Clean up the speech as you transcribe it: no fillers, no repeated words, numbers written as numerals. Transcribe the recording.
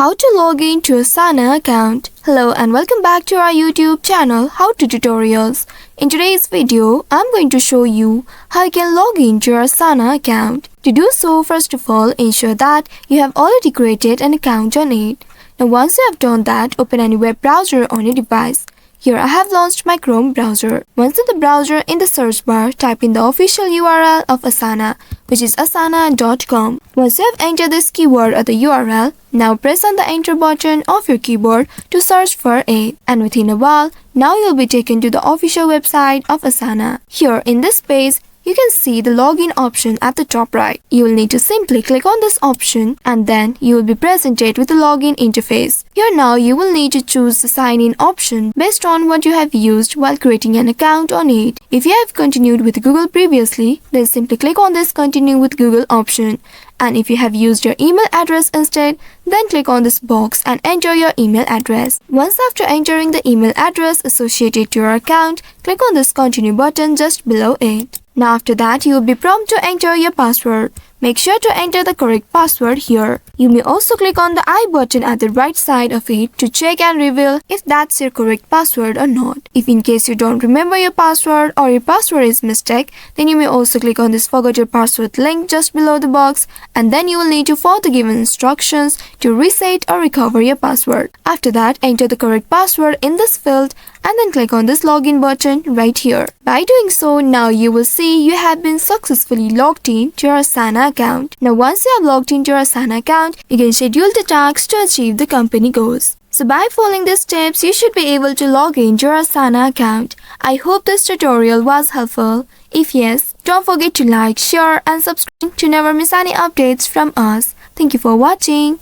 How to log in to Asana account. Hello and welcome back to our YouTube channel How to Tutorials. In today's video, I'm going to show you how you can log in to your Asana account. To do so, first of all, ensure that you have already created an account on it. Now once you have done that, open any web browser on your device. Here I have launched my Chrome browser. Once in the browser, in the search bar, type in the official URL of Asana, which is asana.com. Once you have entered this keyword at the URL, now press on the enter button of your keyboard to search for it. And within a while, now you'll be taken to the official website of Asana. Here in this page, you can see the login option at the top right. You will need to simply click on this option and then you will be presented with the login interface. Here now you will need to choose the sign in option based on what you have used while creating an account on it. If you have continued with Google previously, then simply click on this continue with Google option. And if you have used your email address instead, then click on this box and enter your email address. Once after entering the email address associated to your account, click on this continue button just below it. Now after that, you will be prompted to enter your password. Make sure to enter the correct password here. You may also click on the I button at the right side of it to check and reveal if that's your correct password or not. If in case you don't remember your password or your password is mistake, then you may also click on this forgot your password link just below the box, and then you will need to follow the given instructions to reset or recover your password. After that, enter the correct password in this field and then click on this login button right here. By doing so, now you will see you have been successfully logged in to your Asana account. Now once you have logged into your Asana account, you can schedule the tasks to achieve the company goals. So by following these steps, you should be able to log into your Asana account. I hope this tutorial was helpful. If yes, don't forget to like, share and subscribe to never miss any updates from us. Thank you for watching.